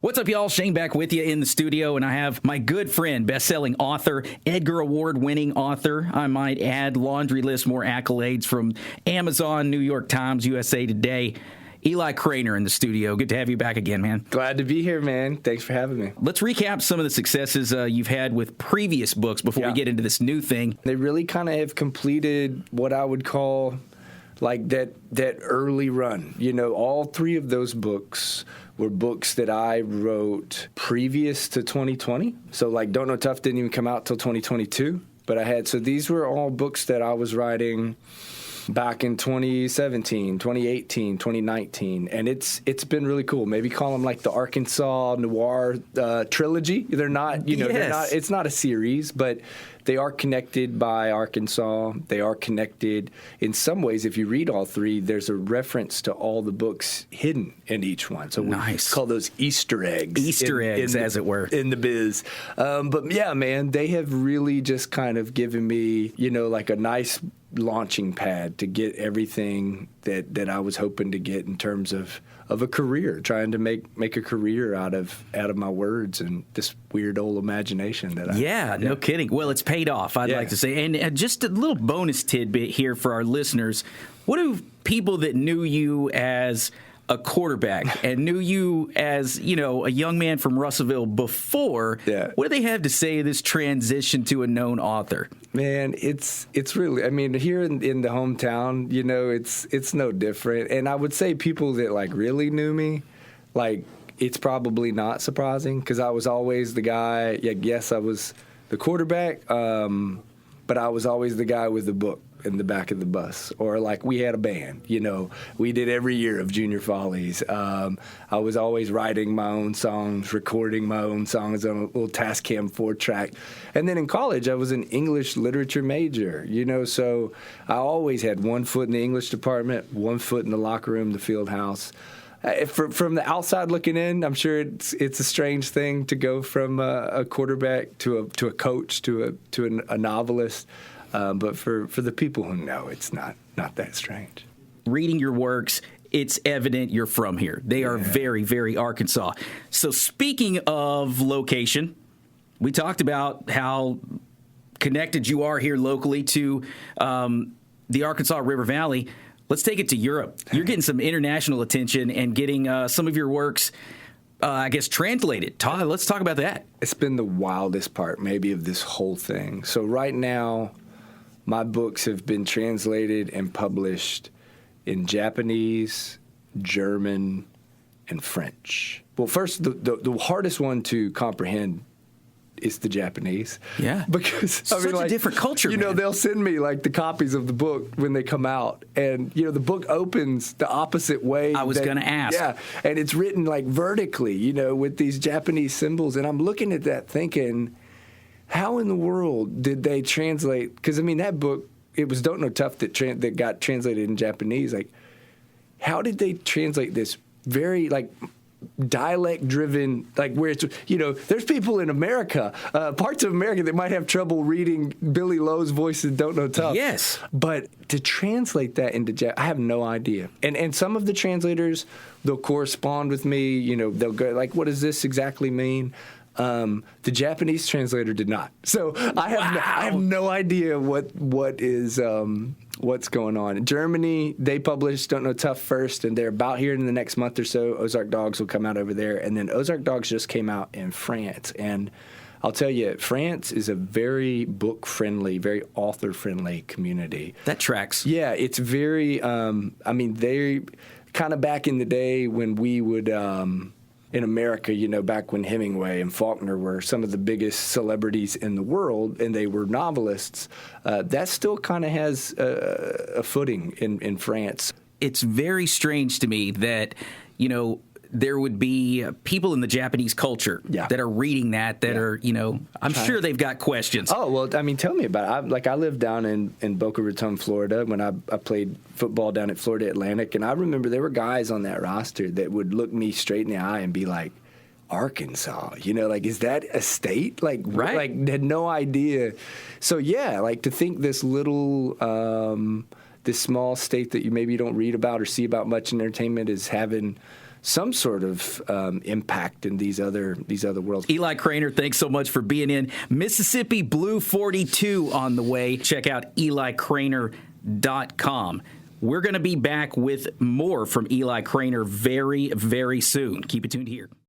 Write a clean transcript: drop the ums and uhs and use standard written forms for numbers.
What's up, y'all? Shane back with you in the studio, and I have my good friend, best-selling author, Edgar Award-winning author. I might add, laundry list, more accolades from Amazon, New York Times, USA Today. Eli Cranor in the studio. Good to have you back again, man. Glad to be here, man. Thanks for having me. Let's recap some of the successes you've had with previous books before we get into this new thing. They really kind of have completed what I would call like that early run. You know, all three of those books were books that I wrote previous to 2020. So like Don't Know Tough didn't even come out till 2022. But so these were all books that I was writing back in 2017, 2018, 2019, and it's been really cool. Maybe call them like the Arkansas Noir trilogy. They're not, it's not a series, but they are connected by Arkansas. They are connected in some ways. If you read all three, there's a reference to all the books hidden in each one. So we call those Easter eggs. Easter eggs, as it were. In the biz. But yeah, man, they have really just kind of given me, like a nice launching pad to get everything that I was hoping to get in terms of a career, trying to make a career out of my words and this weird old imagination that I have. No kidding. Well, it's paid off, I'd like to say. And just a little bonus tidbit here for our listeners. What do people that knew you as a quarterback and knew you as, a young man from Russellville before, what do they have to say of this transition to a known author? Man, it's really, here in the hometown, it's no different. And I would say people that like really knew me, like it's probably not surprising because I was always the guy. Yes, I was the quarterback, but I was always the guy with the book in the back of the bus, or like we had a band, we did every year of Junior Follies. I was always writing my own songs, recording my own songs on a little Tascam 4-track. And then in college, I was an English literature major, so I always had one foot in the English department, one foot in the locker room, the field house. From the outside looking in, I'm sure it's a strange thing to go from a quarterback to a coach to a novelist. But for the people who know, it's not that strange. Reading your works, it's evident you're from here. They are very, very Arkansas. So speaking of location, we talked about how connected you are here locally to the Arkansas River Valley. Let's take it to Europe. You're getting some international attention and getting some of your works translated. Todd, let's talk about that. It's been the wildest part, maybe, of this whole thing. So right now, my books have been translated and published in Japanese, German, and French. Well, first, the hardest one to comprehend is the Japanese. Yeah. Because, such a different culture, man. They'll send me, like, the copies of the book when they come out. And, the book opens the opposite way. I was going to ask. Yeah. And it's written, like, vertically, with these Japanese symbols. And I'm looking at that thinking, how in the world did they translate? Because, that book, it was Don't Know Tough that got translated in Japanese. Like, how did they translate this very, like, dialect-driven, like where it's, there's people in America, parts of America that might have trouble reading Billy Lowe's voice in Don't Know Tough. Yes. But to translate that into I have no idea. And some of the translators, they'll correspond with me, they'll go, like, what does this exactly mean? The Japanese translator did not. So I have no idea what's going on. In Germany, they published Don't Know Tough first, and they're about here in the next month or so. Ozark Dogs will come out over there. And then Ozark Dogs just came out in France. And I'll tell you, France is a very book-friendly, very author-friendly community. That tracks. Yeah, it's very, they kind of back in the day when we would... in America, back when Hemingway and Faulkner were some of the biggest celebrities in the world, and they were novelists, that still kind of has a footing in France. It's very strange to me that, there would be people in the Japanese culture that are reading that are, I'm sure they've got questions. Oh, well, tell me about it. I lived down in Boca Raton, Florida, when I played football down at Florida Atlantic, and I remember there were guys on that roster that would look me straight in the eye and be like, Arkansas, is that a state? Like, right. Like, had no idea. So, yeah, like, to think this little... this small state that you maybe don't read about or see about much in entertainment is having some sort of impact in these other worlds. Eli Cranor, thanks so much for being in. Mississippi Blue 42 on the way. Check out EliCranor.com. We're going to be back with more from Eli Cranor very, very soon. Keep it tuned here.